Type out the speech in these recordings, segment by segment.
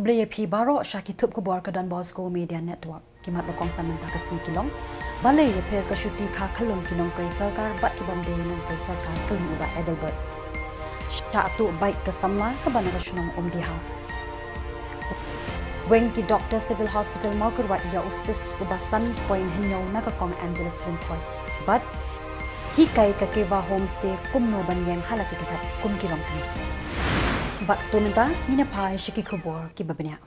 Khubor baro syaki tup Khubor ke donbosco media network kimat bakong samanta ke Shillong balai ye per ke syuti kha khalung kinong pre sarkar bat ki bamde nong pre sarkar keling uba LBER sya tu baik ke Samla ke bana Shillong diha weng ki doctor civil hospital market wat ya usis ubasan point hinyo na ka kong Angeles Linkoi but hi kai ka keva homestay kumno ban yang halaki kejap kum kilong kini But tumenta nina pai shiki Khubor ki babnya.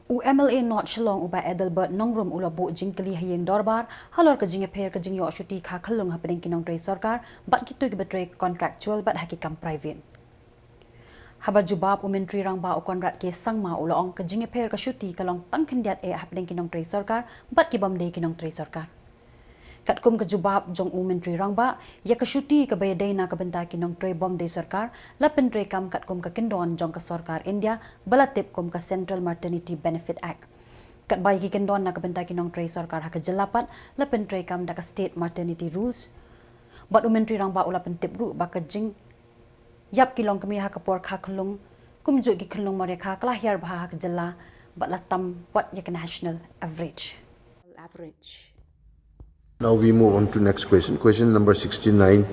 UMLA not Shillong uba LBER nongrum ula bo jingkali hayeng dorbar halor ka jinge per ka jingyo shuti kha khalung happening kinong tre sarkar but kitu ki betre contractual but hakikam private. Haba jubab umentri rang ba o konrat ke sangma ula ong ka jinge per ka shuti kalong tangkhendiat happening kinong tre sarkar but ki bamde kinong tre sarkar. Kat kum ke jubab jong menteri rangba ya ke syuti ke bayadai na ke benta kinong tre bom de sarkar lapen tre kam kat kum ke kendon jong ke sarkar India balatip kum ke Central Maternity Benefit Act kat bai ki kendon na ke benta kinong tre sarkar ha ke jelapat lapen tre kam da ke state maternity rules bat menteri rangba ula pentip ru ba ke jing yap kilong kemi ha ke por kha khulung kum ju ki khulung mereka kelahir bah ha ke Jylla bat latam what ya ke national average. Now we move on to next question. Question number 69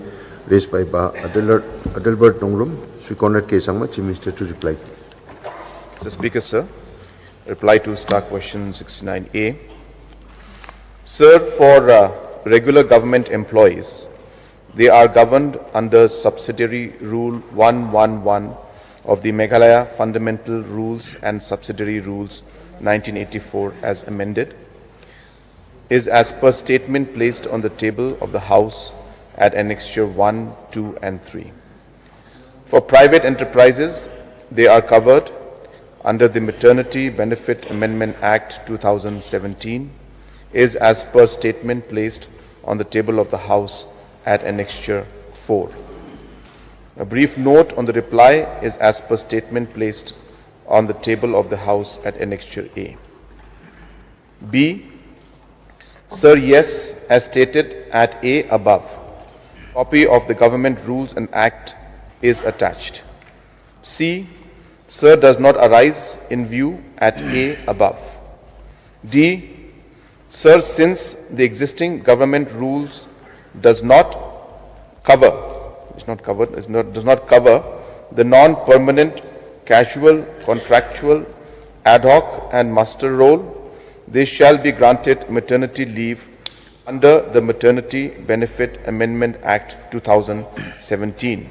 raised by Adelbert Nongrum. Sri Conrad K. Sangma, Chief Minister to reply. Mr. Speaker, sir, reply to Star Question 69A. Sir, for regular government employees, they are governed under Subsidiary Rule 111 of the Meghalaya Fundamental Rules and Subsidiary Rules 1984 as amended, is as per statement placed on the table of the House at Annexure 1, 2 and 3. For private enterprises, they are covered under the Maternity Benefit Amendment Act 2017, is as per statement placed on the table of the House at Annexure 4. A brief note on the reply is as per statement placed on the table of the House at Annexure A. B. Sir, yes, as stated at A above, copy of the Government Rules and Act is attached. C. Sir, does not arise in view at A above. D. Sir, since the existing Government Rules does not cover the non-permanent, casual, contractual, ad hoc and muster role, they shall be granted maternity leave under the Maternity Benefit Amendment Act 2017,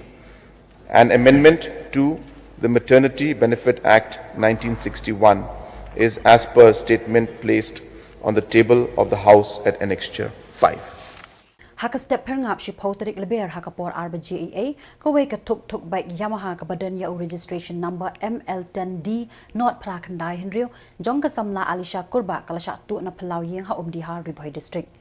an amendment to the Maternity Benefit Act 1961 is as per statement placed on the table of the House at Annexure 5. Haka step perngap shi potrik LBER haka por RBGEA kawe ka tuk baik Yamaha ka badan ya registration number ML10D not prakandai Henry jong ka Samla Alisha Kurba kala tu na Palau yeng ha diha Riboy district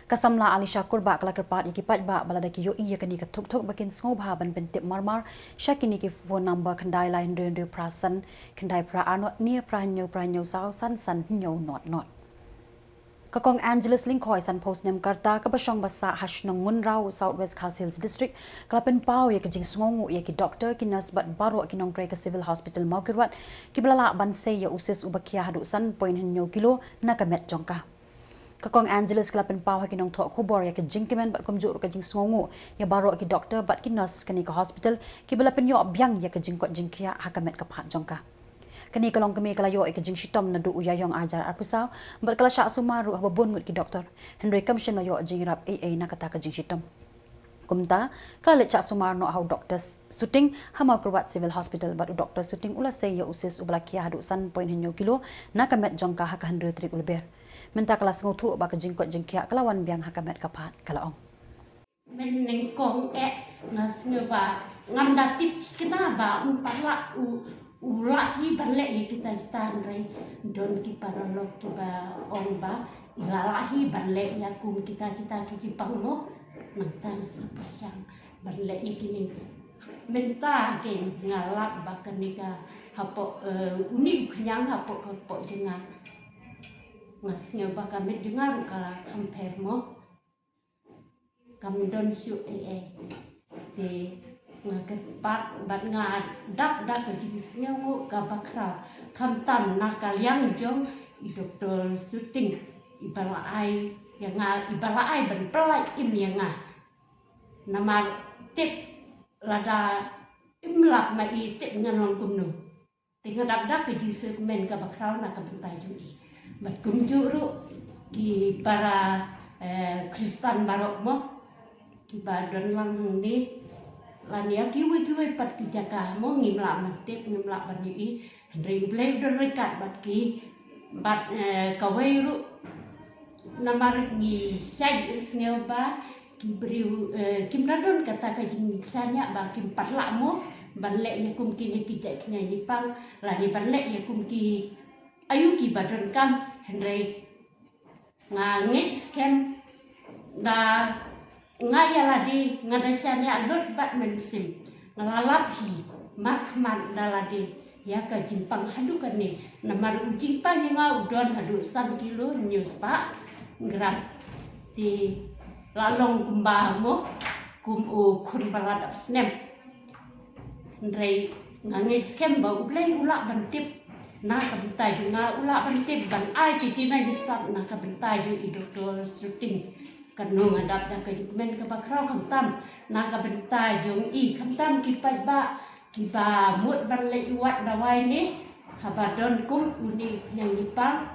ka Samla Alisha Kurba kala kerpat ikipat ba balada ki yo iya kani ka tuk bakin ngobha ban pentip marmar syakini ki phone number kandai lain Henry prasan kandai pra anot nia pranyo sao san nyo not Kakong Angeles Linkoi san post nem karta kabasyong basa hashnong ngunraw Southwest Khasinews district klapen pau ya kajing sngongu ya ki doctor ki nurse bat baro kinong tre ka civil hospital maukerwat ki blala banse ya usis ubakia hadu san point hinyo kilo nakamet jongka Kakong Angeles klapen pau ha kinong tho Khubor ya ki jingkemen bat komjur kajing sngongu ya baro ki doctor bat ki nurse kani ka hospital ki balapen yo abyang ya kajing kot jingkia hakamet ka phat jongka Kani kalong kami kalayo ikajing shitom na du uyayong ajar arpusaw berkala sya sumaru hababon ngut ki doktor Henry kamshin layo jing rap AA na kata kajing shitom kumta kala sya sumar no how doctors shooting hama kurwat civil hospital batu doctor shooting ula say ya usis ublakia hadu san point hinyo kilo na kamet jongka haka Henry trik ulber menta kala ngotu ba kajing kot jingkia kalawan biang hakamet kapat kalaong men nengkong ngas ngeba ngamdatip kita ba umpala ulahi barle kita ndrai don ki paralok ki ba omba ilalahi barle ya kum kita ki panglo nang tan sapasyang barle ikini menta ke ngalap ba kanika hapo uni knyang hapo dengar ngas ngeba kami dengar kala compare mo kami don syu de ngepat bat ngadap dah ke jenis nyawu ke bakra kamtam NAKA yang jom I doktor syuting ibalai yang ibalai ban pelai im yang nama tip lada imlap mai tip ngalong kumnu tinggal dap ke jenis men ke bakra nak ke bentai jui bat kumjuru ki para Kristen barok mo ki badon lang ni lania kiwi pat ki jaka mo ngimla mantip ngimla bani ring play don rekat bat ki bat kawai ru namar ni sai sneu ba ki briu kim radon kata ka jing sanya ba kim patla mo banle ya kum ki ki jak nya jipang lani banle ya kum ki ayu ki badon kam hendrai nge scam da ngaya ladi ngadasanya lot bat mensim ngalalap hi markman daladi ya ka jimpang hadu kan ni namar jimpang nga udon hadu 1 kilo news pa gram ti lalong kumba mo kum kun baladap snem ndrei ngange scam ba ublai ulak bantip na ka bentai nga ulak bantip ban ai ki jina disap na ka bentai ju I doktor syuting kanu ngadap dah ke men ke bakrau kamtam na ka bentai jong I kamtam ki pai ba ki ba mut ban le iwat dawai ni habadon kum uni yang ipang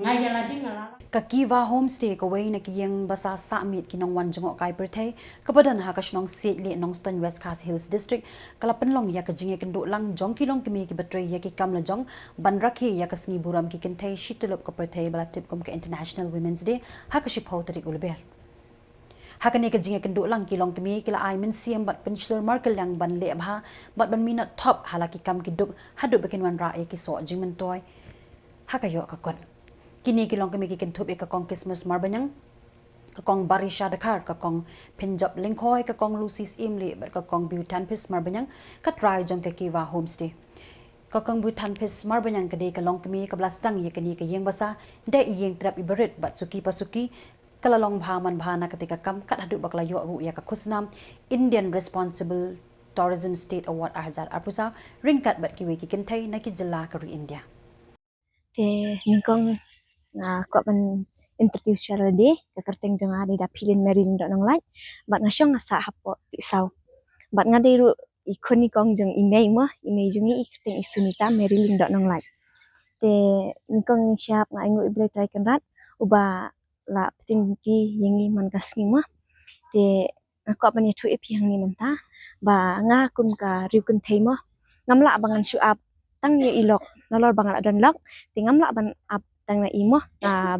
ngaya ladi ngalala Kakiva homestay ko way na kiyang basa summit kinong wan jungok kay pertay kapadan ha kasnong Sidley Nongston West Khas Hills District kalapanlong ya kajinge kendo lang jong kilong kimi ki batray ya ki kamla jong banrakhi ya kasngi buram ki kentay shitulop ka pertay balatip kum ka International Women's Day ha kashipaw tarik LBER hakane kajinge kendo lang kilong kimi kila ay min siem bat peninsular markel yang ban le bha bat ban minat top halaki kam ki duk hadu bakin wan ra ya ki so jingmen toy hakayo kakon kini kilong kami kikin tup ikakong Christmas marbanyang kakong Barisha Dakar kakong Punjab Lingkhoy kakong Lucy's Imli kakong Bhutan Pis marbanyang katray jong kakiva homestay kakong Bhutan Pis marbanyang kade kalong kami kablastang yakani kayeng basa da iyeng trap ibarit bat suki pasuki kalalong bhaman bhana katika kam kathadu baklayo ru ya kakhusnam Indian Responsible Tourism State Award ahzar apusa ringkat bat kiwi kikintay na ki Jylla kari India te ningkong ko ban introduce share de ka kerteng jang ada da pilin merin dok nang lai bat ngasyong asa hapo tisau bat ngade ru ikoni kong jang email jungi kerteng isunita merin dok nang lai te ningkong siap ngai ngu ible try kan rat uba la tinggi yengi man kasni mah te ko ban yetu epi hang ni menta ba nga kum ka riukun thei mah ngamla bangan suap tang ye ilok nalor bangal adan lok te ngamla ban ap tang na imo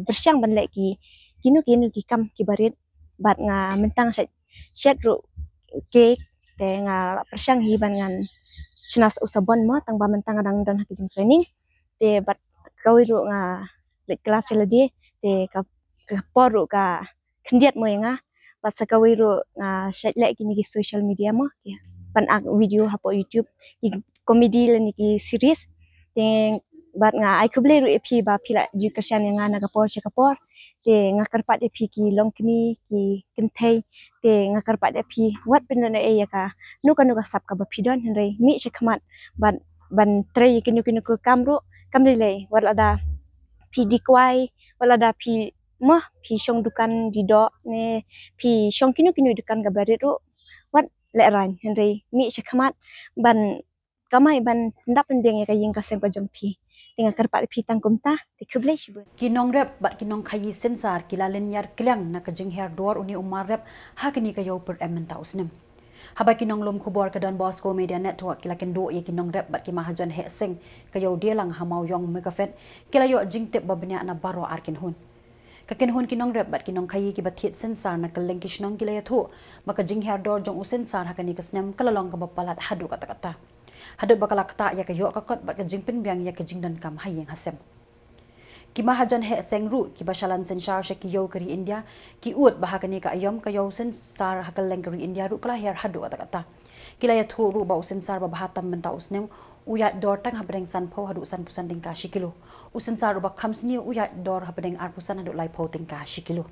bersyang ban leki kinu ki kam ki barit bat nga mentang set ru cake te nga bersyang hi ban ngan sunas usabon mo tang ba mentang adang dan hakijing training te bat kawi ru nga le kelas ledi te ka poru ka kendiat mo nga bat sakawi ru nga set le kini ki social media mo ya ban video hapo YouTube komedi le ki series te bat nga ai kuble ru epi ba pila education yang nga kapor te nga karpat epi ki long kini ki kentai te nga karpat epi wat pinana e ya ka nuka sap ka ba pidon hendai mi shekmat ban tray kinu ku kamru kamrile wat ada pi dikwai wala da pi pi shong dukan di do ne pi shong kinu dukan ga barit ru wat le ran hendai mi shekmat ban kamai ban ndap pendeng ya kayeng kaseng pajampi dengan karpat pitang kumta te kuble shibun kinong rep bat kinong khayi sensar kilalen yar klang na kajing hair door uni umar rep hakini kayo per ementa usnem haba kinong lom Khubor ka donbosco media network kilaken do ye kinong rep bat ki mahajan he seng kayo dielang hamau yong megafet kilayo jingtep babnya na baro arkin hun kaken hun kinong rep bat kinong khayi ki bathit sensar na kaleng kisnong kilaya thu maka jing hair door jong usensar hakani kasnem kalalong ka bapalat hadu kata hadu bakalakta ya kayo kakot bat kajing pinbyang ya kajing dan kam hayeng hasem ki mahajan he sengru ki bashalan sensar she kiyo kari India ki ut bahakani ka ayom kayo sensar hakal leng kari India ru kala her hadu kata kilaya thu ru ba sensar ba bahatam menta usnem uya dor tang habeng san pho hadu san pusan ding ka shikilo usensar ba khamsni uya dor habeng ar pusan hadu lai pho ting ka shikilo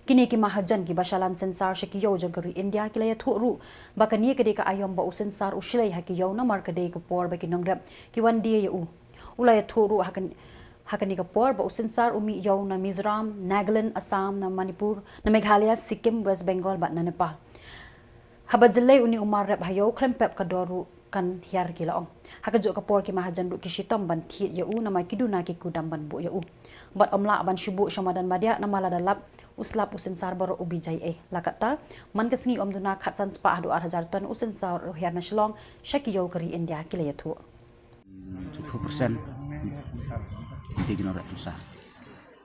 Kini ki mahajan ki bashalan sensar shakiyo jagari India kilaya thuru bakani kede ka ayom ba usensar ushilay hakiyo na mar kede ka por ba kinongrap ki wandi ya ulaya thuru hakani ka por ba usensar umi yo na Mizoram, Nagaland, Assam, na Manipur, na Meghalaya, Sikkim, West Bengal ba na Nepal. Habajilay uni umar rep hayo klempep ka doru kan hiar Shillong. Hakajo ka por ki mahajan ru ki shitam ban thi ya na mai kiduna ki kudam ban bu ya Bat omla ban shubu shamadan madia na maladalap uslap usensar baro ubijay lakata man kasngi omduna khatsan spa adu 8,000 ton usensar hiar na Shillong shakiyo kari India kilaya thu. 20% di ginora susah.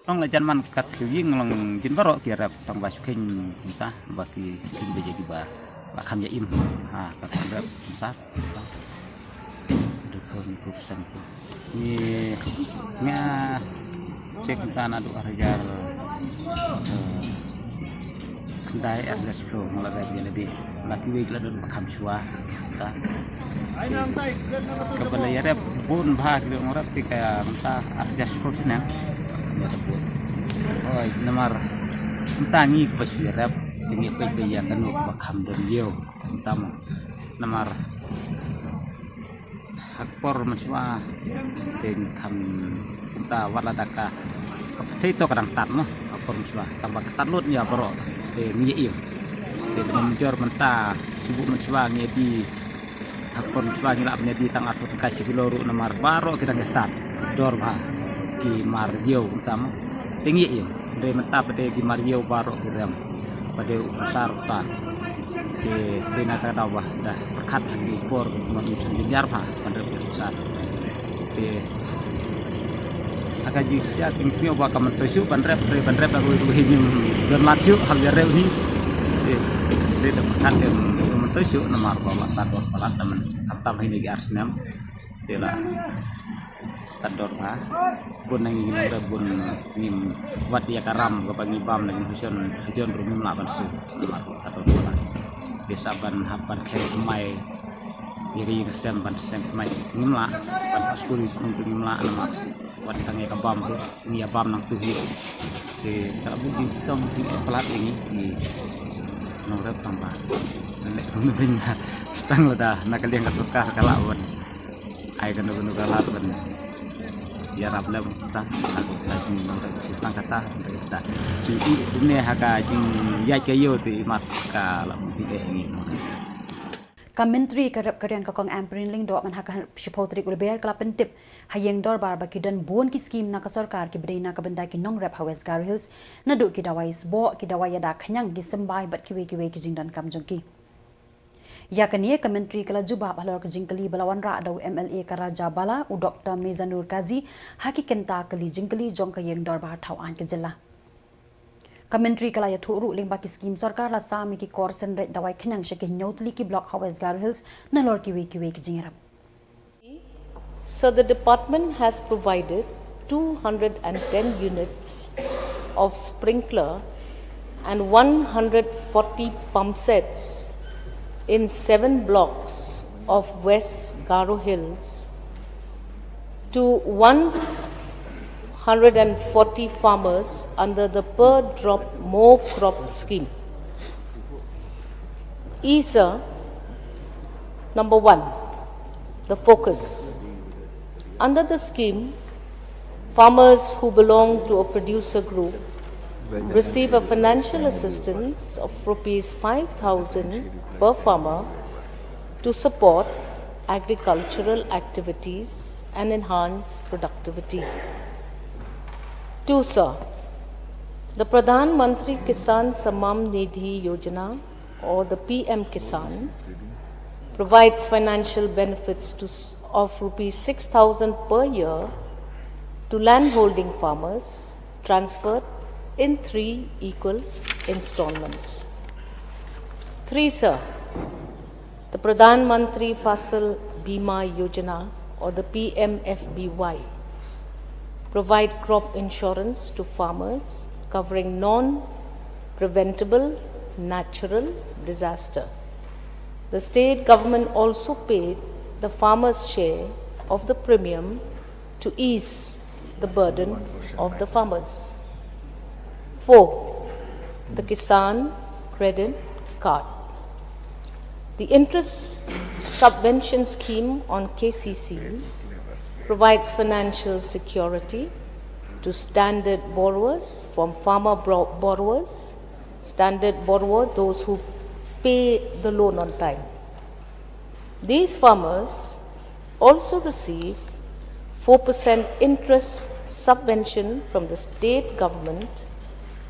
Tong la janman kat ying long jin baro kira tong basuking entah baki king beje giba bakam ya im ha kat berap susah. 20% ni nya cek tanah 2,000 kendai RS Pro mulai dari lebih laki wigla dan bakam shua ta kepala ya rep pun bahag dengan orang tika entah RS Pro sana ya tepun oh nomor entangi kepada rep ini PB ya kan bakam dan yo entam nomor hakpor maswa dengan kam entah waladaka itu kadang tat noh hakpor maswa tambah ketat ya bro ni iyo menjor mentah subuh maswa di hakpor maswa ngilap di tang atau kasih kiloru nomor baro kita ngestat dor bah ki marjo utama tinggi iyo dari mentah pada ki marjo baro kita pada besar ta ke bina kada wah dah berkat di por mandi sejar bah pada besar ke agak jisia tingsi oba kaman tosu bandrep aku itu hinyum bermaju hal jare ni de berkat yang mentosu nomor bawa tador palat teman atau ini di Arsenal dela tador bah bun nang ingin bun nim wat ya karam kepangi bam nang hujan hujan rumim laban su tador palat desa ban hapan KMAY Iri kesem ban sem mai ngimla ban askuri untuk ngimla nama wat tangi ka bam tu ni bam nang tu hi de tabu di sistem di pelat ini di nomor tambah nek mungkin stang lah nak liang ketukar kalawan ai kan nu kalawan ya rabla ta aku lagi nomor sistem kata kita suci dunia haka jing ya kayo ti mat ka la mungkin ini Menteri kerap kerjaan kakang amperin ling dok manhaka shipotrik LBER kala pentip hayeng dor bar baki dan buon ki skim na sarkar ki berdina ka benda ki nong rep Hawes Garo Hills na duk ki dawai sbo ki dawai da khanyang ki sembai bat ki we ki jingdan kam jongki ya kanie ka menteri kala juba balor ka jingkali balawan ra daw MLA ka Raja Bala u Dr Mezanur Kazi haki kenta kali jingkali jong ka yeng dor bar thau an ka Jylla Menteri kalaya thuru limba ki skim sarkar la sami ki korsen red dawai khanyang shaki nyotli ki block Hawes Garo Hills na lor ki we ki jingram. So the department has provided 210 units of sprinkler and 140 pump sets in 7 blocks of West Garo Hills to 140 farmers under the per drop more crop scheme. ESA number 1, the focus. Under the scheme, farmers who belong to a producer group receive a financial assistance of rupees 5,000 per farmer to support agricultural activities and enhance productivity. 2, sir, the Pradhan Mantri Kisan Samman Nidhi Yojana or the PM Kisan provides financial benefits of rupees 6,000 per year to landholding farmers transferred in 3 equal installments. 3, sir, the Pradhan Mantri Fasal Bima Yojana or the PMFBY provide crop insurance to farmers covering non-preventable natural disaster. The state government also paid the farmers' share of the premium to ease the burden of the farmers. 4, the Kisan Credit Card. The interest subvention scheme on KCC provides financial security to standard borrowers from farmer borrowers, standard borrower, those who pay the loan on time. These farmers also receive 4% interest subvention from the state government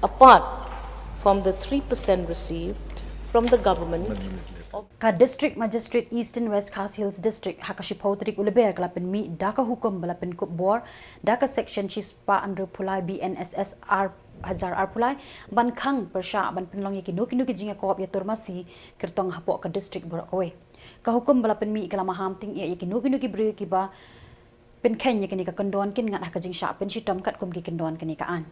apart from the 3% received from the government. Ka District Magistrate East and West Khas Hills District hakashipotrik LBER kalapin mi daka hukum balapin Khubor daka section chispa under pulai BNSS R hajar ar pulai ban khang persya ban penlong yaki nuki jinga koop ya turmasi kertong hapok ka district borak kowe ka hukum balapin mi kala maham ting ya yaki nuki bri ki ba pen ken yaki ni ka kondon kin ngat hakajing sha pen shitam kat kum ki kondon kani ka an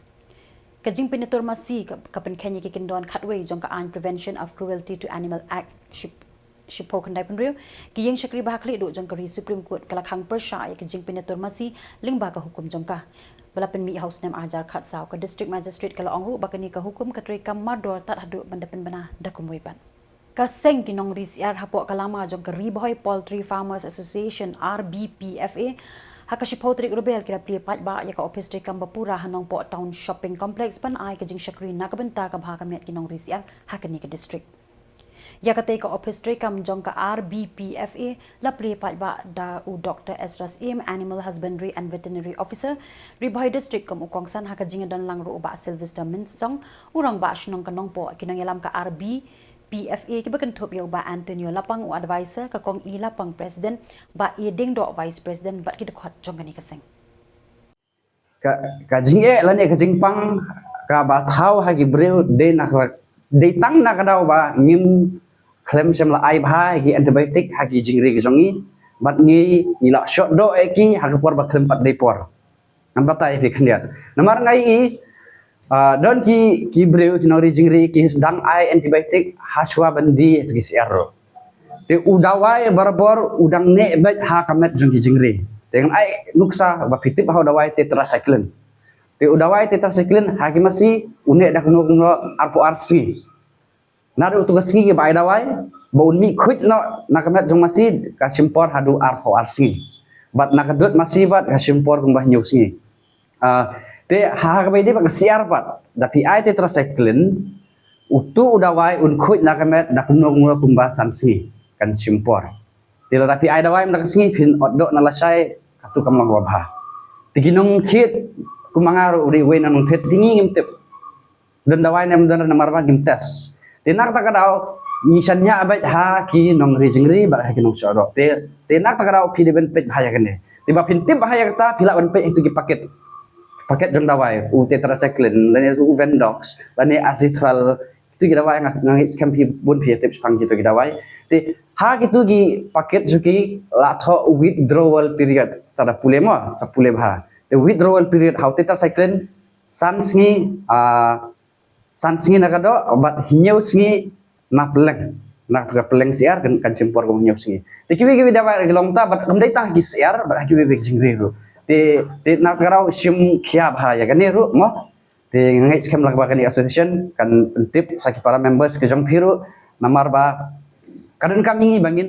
kajing pinatur masi kapan Kenya kikindon katway jong kaan Prevention of Cruelty to Animal Act shipo kandai penriu kiyeng syakri bahakli do jong kari Supreme Court kalakhang persya ya kajing pinatur masi lingba ka hukum jong ka balapen mi house nem ajar khat saw ka district magistrate kala ongru bakani ka hukum katri kam mador tat hadu bandapen bana dakumwipan ka seng kinong risiar hapo kalama jong kari boy Poultry Farmers Association RBPFA hakashipotrik rubel kira pri patba ya ka office tri kambapura hanong po town shopping complex pan ai ka jing shakri nakabenta ka bha kamet kinong risiar hakani ka district ya ka te ka office tri kam jong ka RBPFA la pri patba da u Dr. Esras Im Animal Husbandry and Veterinary Officer Ribhoy district kam ukongsan hakajing dan lang ro ba Sylvester Minsong urang ba shnong kanong po kinong yalam ka PFA kibakan top yo ba Antonio Lapang u advisor ka kong I Lapang president ba I ding do vice president ba kita khot jong kani kaseng ka jing e lane ka jing pang ka ba thau ha gi breu de nak de tang nak daw ba ngim klem sem la ai bha gi antibiotic ha gi jing re gi jongi bat ni la shot do e ki ha ka por ba klem pat de por nam ba ta e khniat namar ngai I don ki breu ki nori jingri ki sedang ai antibiotic haswa bandi ki siaro te udawai barbor udang ne bet ha kamet jong ki jingri dengan ai nuksa ba pitip ha udawai tetracycline te udawai tetracycline ha ki masi une dak no arpo arsi naru tu gasngi ki bai dawai ba unmi khut no nakamet jong masi ka simpor hadu arpo arsi bat nakadut masi bat ka simpor kumbah nyusngi te ha ka bai de ba siar pat tapi ai tetracycline utu udawai un khut nakamet dak no kumbah sansi kan simpor tila tapi ai dawai nak singi pin oddo nalasai katu kam lang wabha tiginong thit kumangaru uri we nanong thit dingi ngimtip dan dawai nem dan namarwa gimtes tinak takadaw nisannya abai ha ki nong rijingri ba ha ki nong soro te tinak takadaw piliben pet bahaya kene tiba pintip bahaya kata pila ban pet itu ki paket jong dawai u tetracycline lane u vendox lane azitral itu ki dawai ngangi scam pi bun pi tips pang gitu ki dawai te ha gitu gi paket juki latho withdrawal period sada pulema sa pulebha te withdrawal period how tetracycline sansngi nakado obat hinyau sngi na peleng nak tuga peleng siar kan simpor ko hinyau sngi te kiwi dawai gelongta bat kamdai tah gi siar bat kiwi bek jingri ru te nak garau sim khia bha ya kan ru mo te ngai scam lag ba kan association kan pentip saki para members ke jong phiru namar ba kadang kami bangin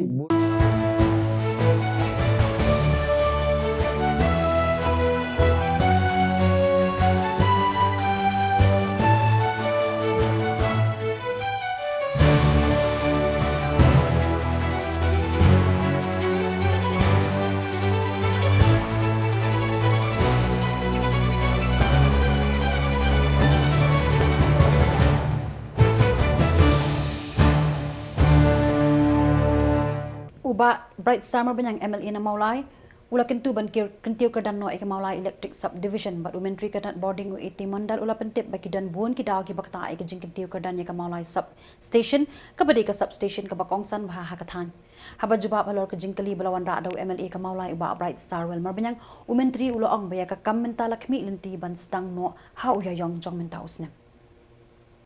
uba bright summer banyang MLA na maulai ula kentu ban kentiu kedan no ek maulai electric subdivision but women tri kedan boarding u 80 mandal ula pentip baki dan buon ki daw ki bakta ek jing kentiu kedan ya maulai sub station ka bade ka substation ka bakongsan bha hakathan haba juba balor ka jingkali balawan ra daw MLA ka maulai uba bright star well mar banyang women tri ula ong baya ka kamenta lakmi lenti ban stang no ha uya yong jong menta usne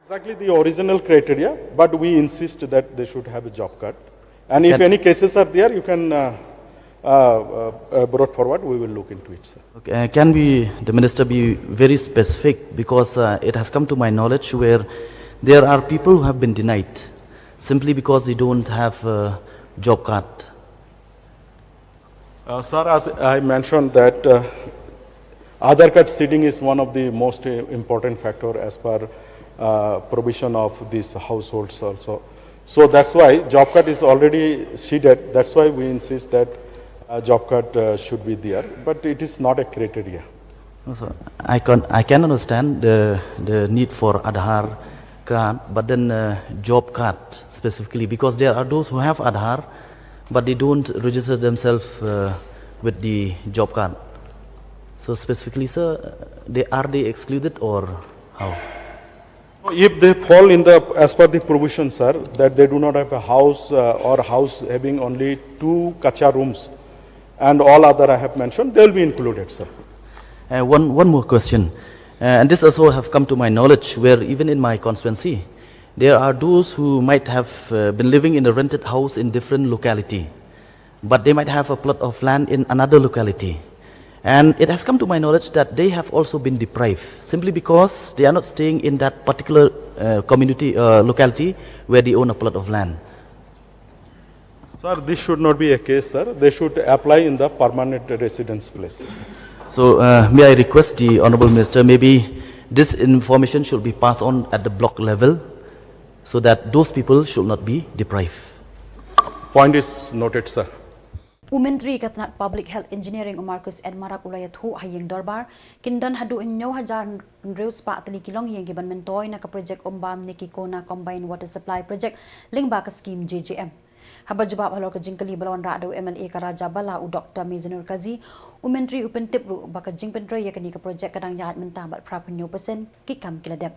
exactly the original criteria but we insist that they should have a job cut. And if any cases are there, you can brought forward. We will look into it, sir. Okay. Can the minister be very specific because it has come to my knowledge where there are people who have been denied simply because they don't have a job card. Sir, as I mentioned that Aadhaar card seeding is one of the most important factor as per provision of these households also. So that's why job card is already seeded. That's why we insist that job card should be there, but it is not a criteria. So I can understand the need for Aadhaar card, but then job card specifically, because there are those who have Aadhaar, but they don't register themselves with the job card. So specifically, sir, are they excluded or how? If they fall in the, as per the provision, sir, that they do not have a house or house having only 2 kacha rooms and all other I have mentioned, they will be included, sir. One more question, and this also have come to my knowledge, where even in my constituency, there are those who might have been living in a rented house in different locality, but they might have a plot of land in another locality. And it has come to my knowledge that they have also been deprived simply because they are not staying in that particular community, locality where they own a plot of land. Sir, this should not be a case, sir. They should apply in the permanent residence place. So may I request the Honorable Minister, maybe this information should be passed on at the block level so that those people should not be deprived. Point is noted, sir. Umentri Katnat Public Health Engineering Marcus and Marak Ulayathu Haying Dorbar, Kindan Hadu in No Hajar Reus Patli Kilong Yangiban Mentoy, Naka Project Umbam Nikikona Combined Water Supply Project, Lingbaka Scheme JGM. Habajubab Haloka Jinkali Balon Rado MLA Karaja Bala U Dr. Mizanur Kazi, Umentri Upen Tipru, Baka Jinkpendra Yakanika Project Kadang Yad Mentabat Prapunyo Percent, Kikam Kiladep.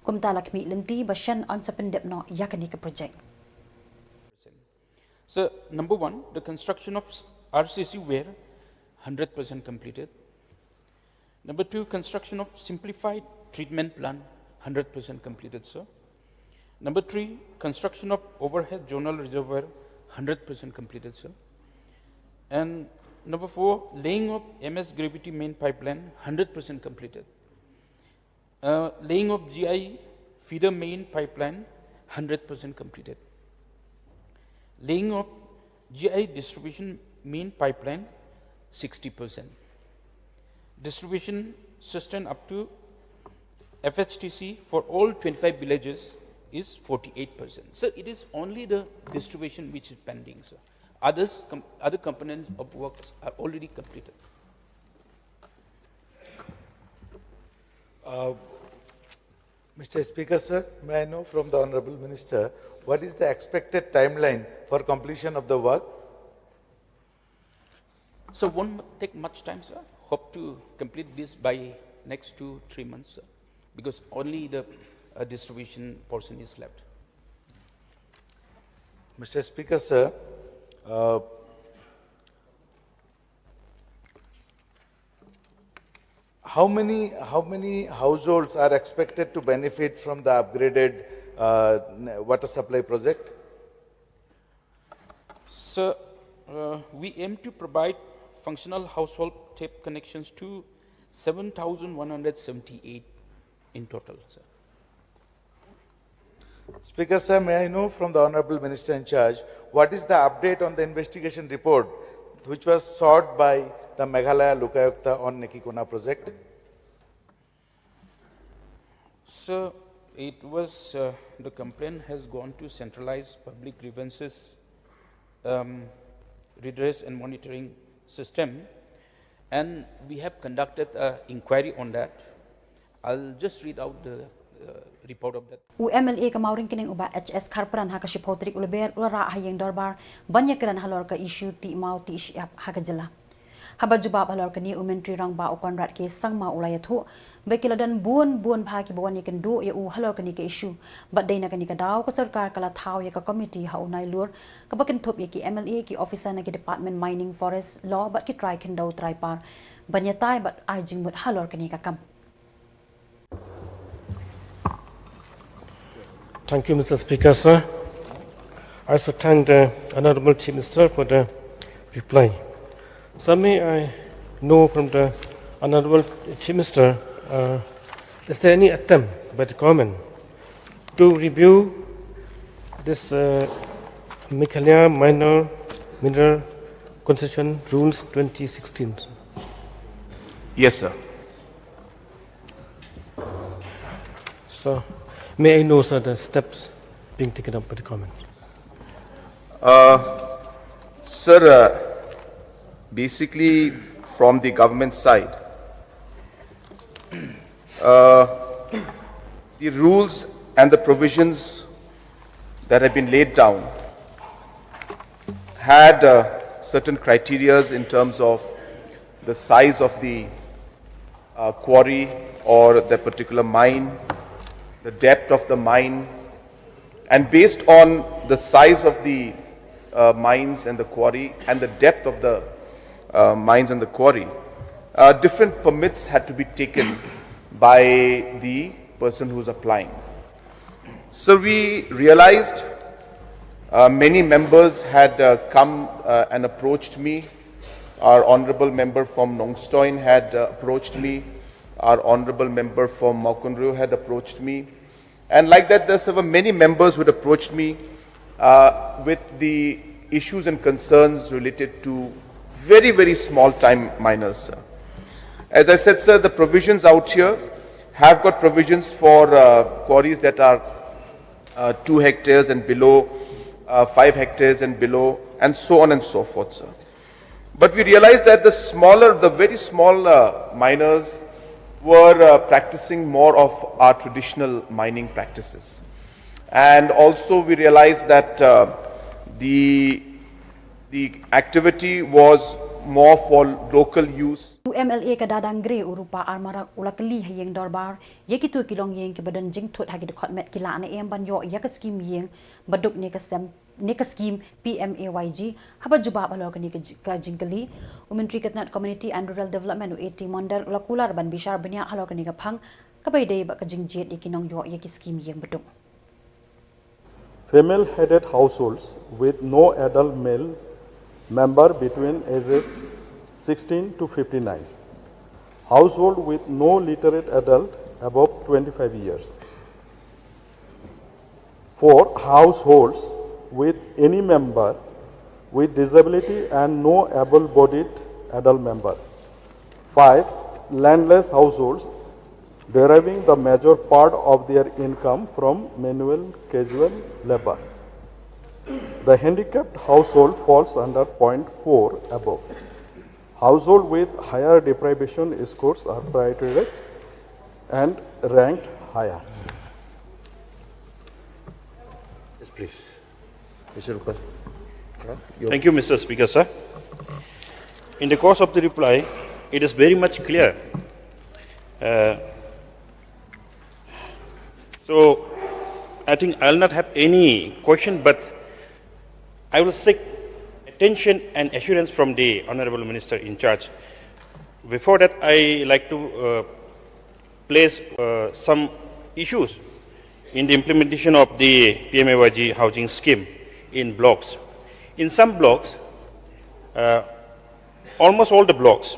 Kumtalak Mi Linti, Bashan on Sapendep no Yakanika Project. So, number one, the construction of RCC were 100% completed. Number two, construction of simplified treatment plant, 100% completed, sir. Number three, construction of overhead zonal reservoir, 100% completed, sir. And number four, laying of MS gravity main pipeline, 100% completed. Laying of GI feeder main pipeline, 100% completed. Laying of GI distribution main pipeline, 60%. Distribution system up to FHTC for all 25 villages is 48%. So it is only the distribution which is pending, sir. Other components of works are already completed. Mr. Speaker, sir, may I know from the Honorable Minister, what is the expected timeline for completion of the work? So won't take much time, sir. Hope to complete this by next 2-3 months, sir, because only the distribution portion is left. Mr. Speaker, sir, how many households are expected to benefit from the upgraded water supply project? Sir, we aim to provide functional household tap connections to 7,178 in total, sir. Speaker, sir, may I know from the Honorable Minister in charge, what is the update on the investigation report which was sought by the Meghalaya Lokayukta on Nekikona project? Sir, it was, the complaint has gone to centralized public grievances redress and monitoring system, and we have conducted an inquiry on that. I'll just read out the report of that. UMLA kamauring kining uba HS Karpran haka shipotrik ulber ulara hayeng dorbar banyak keran halor ka issue ti mau ti isyap haka Jylla. Habajubab halor ka ni umentri rang ba ukonrat ke sangma ulayathu bekiladan buon phaki bawan yakin du ya u halor ka ni ka issue but day na kani ka daw ka sarkar kala thaw ya ka committee ha unai lur ka bakin thop ya ki MLA ki officer na ki department mining forest law but ki try kin daw try par banyatai but ai jingmut halor ka ni ka kam. Thank you, Mr. Speaker, sir. I also thank the Honorable Chief Minister for the reply. So may I know from the Honorable Chief Minister, is there any attempt by the government to review this Meghalaya Minor Mineral Concession Rules 2016. Yes, sir. So, may I know, sir, the steps being taken up by the government? Sir, basically from the government side, the rules and the provisions that have been laid down had certain criterias in terms of the size of the quarry or the particular mine, the depth of the mine, and based on the size of the mines and the quarry and the depth of the mines and the quarry, different permits had to be taken by the person who's applying. So we realized many members had come and approached me. Our honorable member from Nongstoin had approached me. Our honorable member from Maukonru had approached me. And like that, there were many members who had approached me with the issues and concerns related to very, very small time miners, sir. As I said, sir, the provisions out here have got provisions for quarries that are 2 hectares and below, 5 hectares and below, and so on and so forth, sir. But we realized that the very small miners were practicing more of our traditional mining practices. And also we realized that the activity was more for local use. MLA kadadang gre urupa armarak ulakali hayeng dorbar yekitu kilong yeng ke badan jing thut hagi dekhot met kila na em banyo yak scheme yeng baduk neka scheme PMAY-G haba jubab alo kani ka jingkali Menteri Kabinet Community and Rural Development UAT Mondar ulakular ban bishar banya alo kani ka phang kabai dei ba ka jingjet yekinong yo yaki scheme yeng baduk. Female headed households with no adult male member between ages 16 to 59. Household with no literate adult above 25 years. 4. Households with any member with disability and no able-bodied adult member. 5. Landless households deriving the major part of their income from manual casual labor. The handicapped household falls under point 4 above. Household with higher deprivation scores are prioritized and ranked higher. Yes, please. Mr. Rupal. Thank you, Mr. Speaker, sir. In the course of the reply, it is very much clear. So, I think I'll not have any question, but I will seek attention and assurance from the Honorable Minister in charge. Before that, I like to place some issues in the implementation of the PMAY-G housing scheme in blocks. In some blocks, almost all the blocks,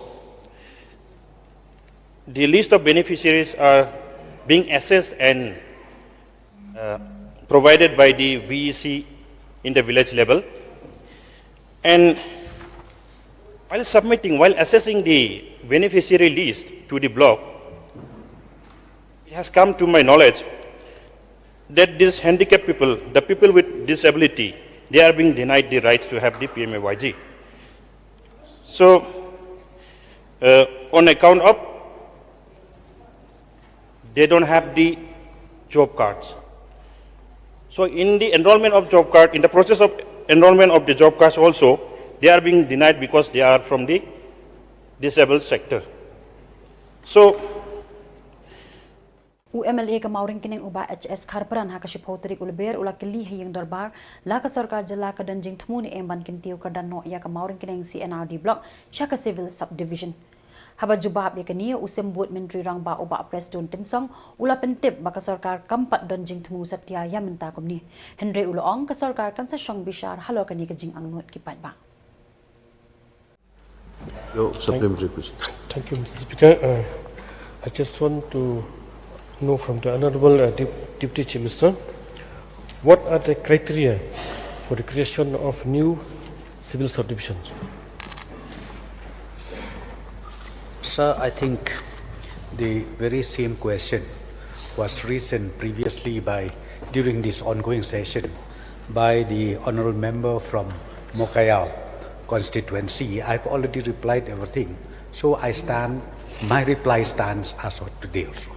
the list of beneficiaries are being assessed and provided by the VEC in the village level. And while assessing the beneficiary list to the block, it has come to my knowledge that these handicapped people, the people with disability, they are being denied the rights to have the PMAY-G. So, on account of they don't have the job cards. So in the enrollment of job card, in the process of enrollment of the job cards also, they are being denied because they are from the disabled sector. So, UMLA ka mauring kineng uba HS kharparan ha ka shipotri LBER ulakili hayeng dorbar la ka sarkar Jylla ka danjing thmu ni emban kintiu ka danno ya ka mauring kineng CNRD block shaka civil subdivision. Haba jubab ya kani usembut menteri rang ba uba preston tinsong ula pentip ba ka sarkar kampat danjing thmu satya ya menta komni Henry Uloong ka sarkar kan sa shong bishar halo kani ka jing angnot kipat ba. Your supplementary question. Thank you, Mr. Speaker. I just want to know from the Honorable Deputy Chief Minister, what are the criteria for the creation of new civil subdivisions? Sir, I think the very same question was raised previously during this ongoing session by the honourable member from Mokayao constituency. I've already replied everything, so my reply stands as of today also.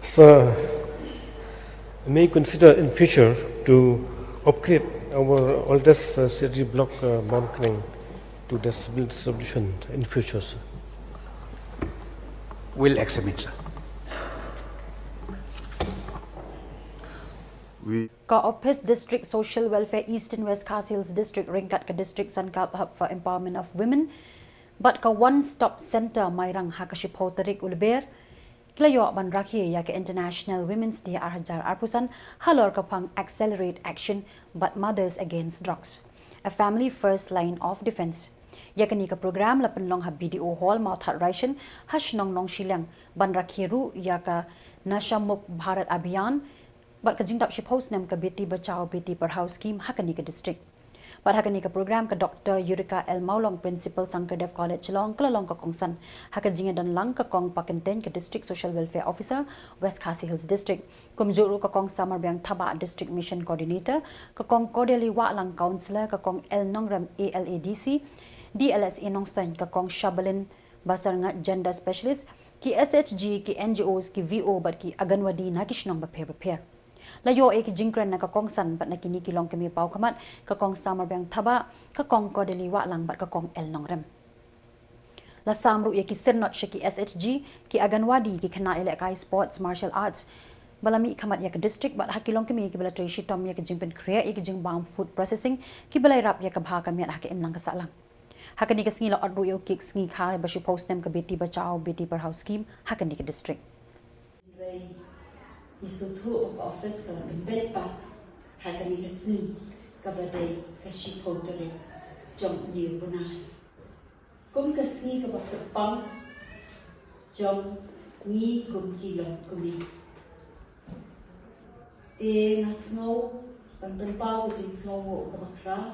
Sir, may consider in future to upgrade our oldest city block bunkering to the civil subdivision in future, sir? Will examine, sir. Ka-Opis District Social Welfare East and West Khasi Hills District ringkat ke District Sankalp Hub for Empowerment of Women, but ka one-stop center mairang hakashipho tarik LBER, Klayo ban rakhi ya ke International Women's Day arhajar arpusan halor kapang accelerate action but mothers against drugs, a family first line of defense. Ya ke ni ka program la penlong ha BDO hall mauthat ration hash nong Shillong ban rakhi ru ya ka Nashamuk Bharat Abhiyan but ka jingtap shipos nam ka Beti Bachao Beti Padhao scheme hakani ka district. But hakani ka program ka Dr. Yurika L. Maulong Principal Sankardev College Shillong Kalalong ka Kongsan haka jingadan lang ka Kong Pakenten ka District Social Welfare Officer West Khasi Hills District kumjuru ka Kong Samarbyang Thaba District Mission Coordinator ka Kong Kodeli Wa lang Councillor ka Kong L. Nongram ALADC DLSA Nongstan ka Kong Shabalin Basar nga Gender Specialist ki SHG ki NGOs ki VO but ki Aganwadi na kishnong prepare. Layo ki jingkran na kakong san bat na kinikilong kami pau kamat kakong Samarbyang Thaba kakong Kodeli Wa lang bat kakong El Nongrem. La samru ki sirnot siya ki SHG ki Aganwadi ki kana kai sports martial arts balami kamat ya ke district bat hakilong kami ki bala treshi tom ya ki jingpen kriya ki jingbang food processing ki balai rap ya ka bha kami hak imlang ka salang. Hakani ka sngi la odru yo ki sngi kha bashi post nem ka Beti Bachao Beti Padhao scheme hakani ka district. Isutu office kalau bed pat hakani kesni kabadai kashi poteri jom ni bunai kum kesni kabak tepang jom ni kum kilon kumi te nasno pantempau jing snow kabakra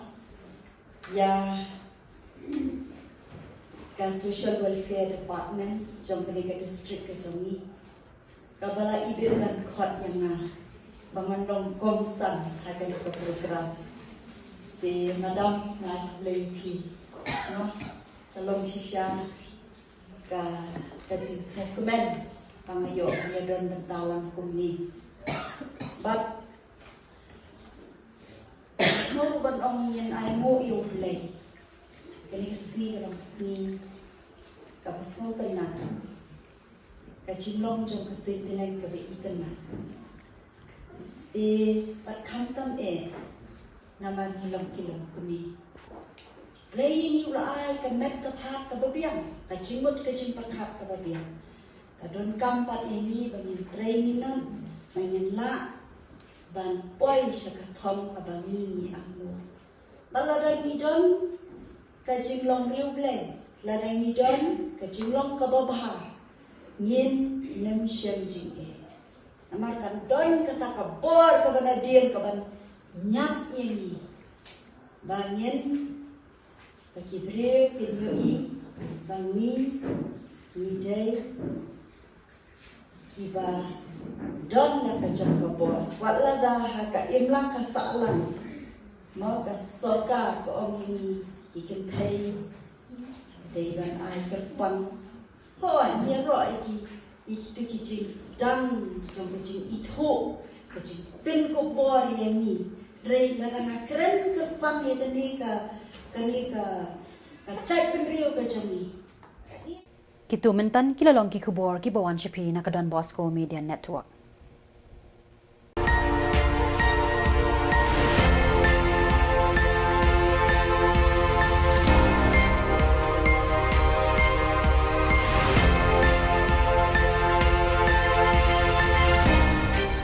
ya ka social welfare department jom kani ka district ka jomi kabala ibin dan khot yang na bangandong komsan hakan ke program di madam na LBER no talong sisya ka kajing dokumen pangayo ya don bentalang kumni but semua ban ong yen ai mo yo play kini kasi orang si kapasmo tanan Shillong jong kasui pinai ka ikan na. Pat kantam naman hilong kilong kumi. Lay ni ulai ka met ka pat ka babiang, ka jimut ka jim pathat ka babiang. Ka don kampat ini bangin training nan, bangin la ban poi siya ka thom ka bangi ni angmo. Balada ni don ka jinglong riu bleng, lada ni don ka jinglong ka babahar. Ngin nem shem jing amar kan don kata kabor ka bana dien ka ban nyap ini bangin bagi brew kinui bangi ni dai kiba don na ka jam kabor wala dah ka imlang ka salang mau ka soka ko om ini kikin thai dei ban ai kerpang Hoi, ni roi iki tu kijing sedang jom kijing itu kijing pin Khubor yang ni rei larang keren kerpang ya kani ka cai penriu ka jom ni. Kitu mentan kilalong ki Khubor ki bawan shipi na ka Don Bosco Media Network.